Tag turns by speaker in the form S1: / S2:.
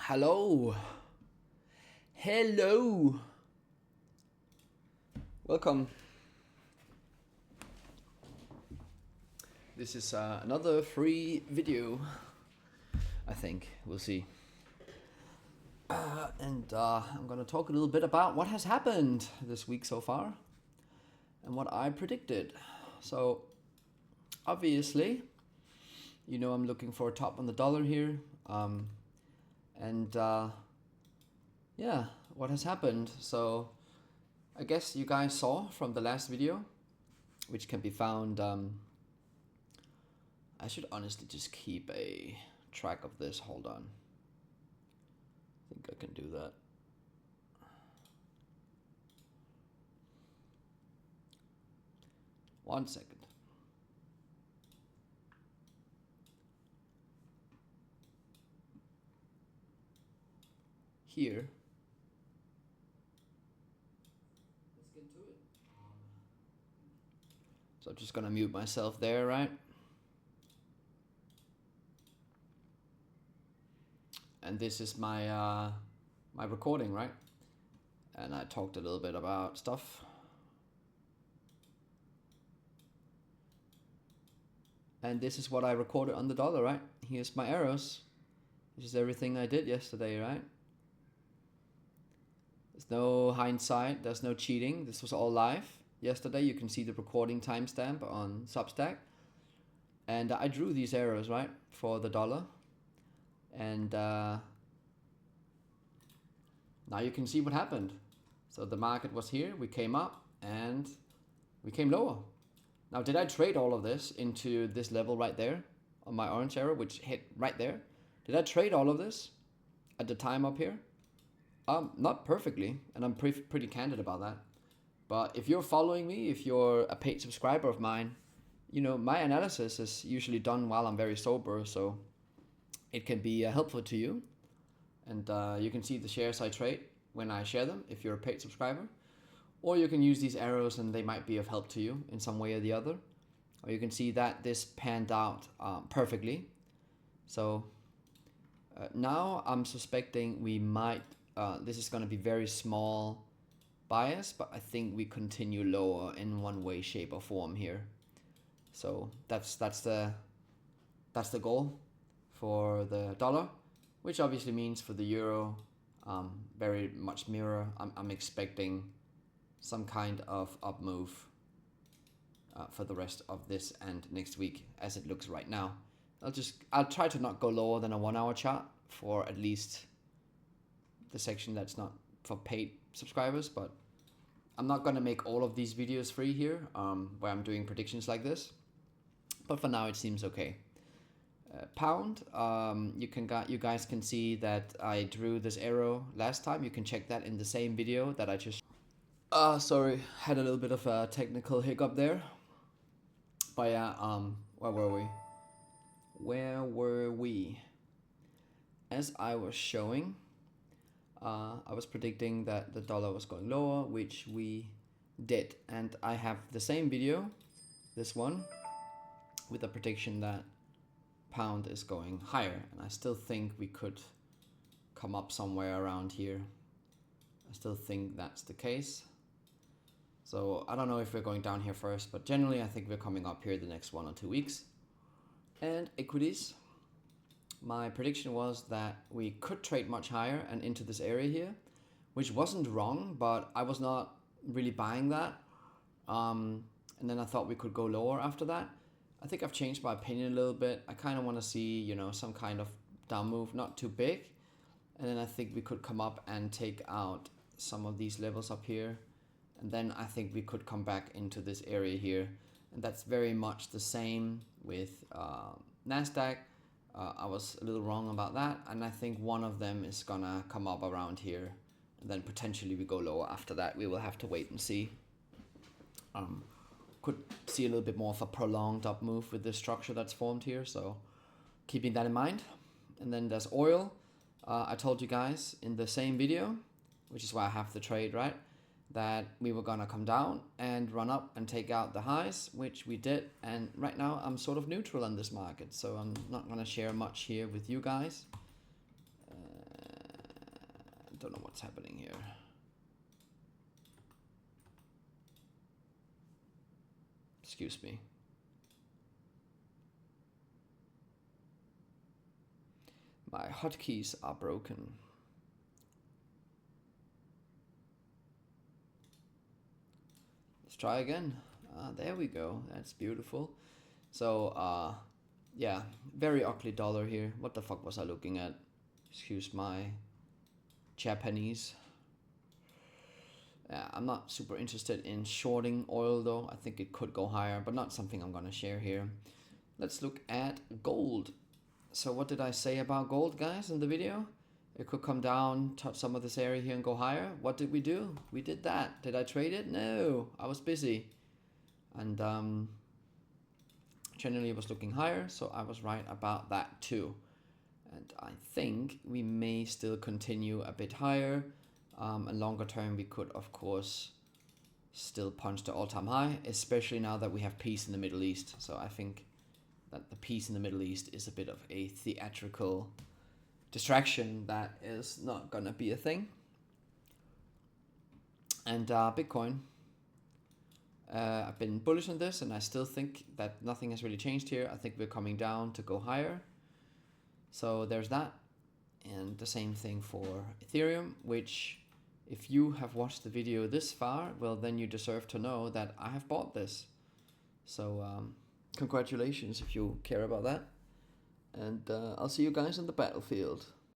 S1: Hello. Hello. Welcome. This is another free video, I think. We'll see. And I'm going to talk a little bit about what has happened this week so far and what I predicted. So, obviously, you know I'm looking for a top on the dollar here. Yeah, what has happened? So, I guess you guys saw from the last video, which can be found. I should honestly just keep a track of this. Hold on. I think I can do that. One second. Here. Let's get to it. So I'm just gonna mute myself there, right? And this is my my recording, right? And I talked a little bit about stuff. And this is what I recorded on the dollar, right? Here's my arrows. This is everything I did yesterday, right? There's no hindsight, there's no cheating. This was all live. Yesterday, you can see the recording timestamp on Substack. And I drew these arrows, right, for the dollar. And now you can see what happened. So the market was here, we came up, and we came lower. Now, did I trade all of this into this level right there on my orange arrow, which hit right there? Did I trade all of this at the time up here? Not perfectly, and I'm pretty candid about that. But if you're following me, if you're a paid subscriber of mine, you know, my analysis is usually done while I'm very sober, so it can be helpful to you. And you can see the shares I trade when I share them if you're a paid subscriber. Or you can use these arrows and they might be of help to you in some way or the other. Or you can see that this panned out perfectly. So now I'm suspecting we might, this is going to be very small bias, but I think we continue lower in one way, shape or form here. So that's the goal for the dollar, which obviously means for the euro, very much mirror. I'm expecting some kind of up move for the rest of this and next week as it looks right now. I'll try to not go lower than a 1 hour chart for at least the section that's not for paid subscribers, but I'm not gonna make all of these videos free here where I'm doing predictions like this, but for now it seems okay. Pound, you guys can see that I drew this arrow last time. You can check that in the same video that I just sorry, had a little bit of a technical hiccup there. But yeah, where were we? As I was showing, I was predicting that the dollar was going lower, which we did. And I have the same video, this one, with a prediction that pound is going higher. And I still think we could come up somewhere around here. I still think that's the case. So I don't know if we're going down here first, but generally I think we're coming up here the next 1 or 2 weeks. And equities, my prediction was that we could trade much higher and into this area here, which wasn't wrong, but I was not really buying that. And then I thought we could go lower after that. I think I've changed my opinion a little bit. I kind of want to see, you know, some kind of down move, not too big. And then I think we could come up and take out some of these levels up here. And then I think we could come back into this area here. And that's very much the same with NASDAQ. I was a little wrong about that. And I think one of them is gonna come up around here. And then potentially we go lower after that. We will have to wait and see. Could see a little bit more of a prolonged up move with this structure that's formed here. So keeping that in mind. And then there's oil. I told you guys in the same video, which is why I have the trade, right? That we were gonna come down and run up and take out the highs, which we did. And right now I'm sort of neutral on this market, so I'm not gonna share much here with you guys. don't know what's happening here. Excuse me. My hotkeys are broken. Let's try again. There we go. That's beautiful. So, yeah, very ugly dollar here. What the fuck was I looking at? Excuse my Japanese. I'm not super interested in shorting oil though. I think it could go higher, but not something I'm gonna share here. Let's look at gold. So what did I say about gold, guys, in the video? It could come down, touch some of this area here and go higher. What did we do? We did that. Did I trade it? No, I was busy. And generally it was looking higher, so I was right about that too. And I think we may still continue a bit higher. And longer term, we could, of course, still punch the all-time high, especially now that we have peace in the Middle East. So I think that the peace in the Middle East is a bit of a theatrical distraction that is not gonna be a thing. And Bitcoin, I've been bullish on this, and I still think that nothing has really changed here. I think we're coming down to go higher. So there's that. And the same thing for Ethereum, which if you have watched the video this far, well, then you deserve to know that I have bought this. So congratulations if you care about that. And I'll see you guys on the battlefield.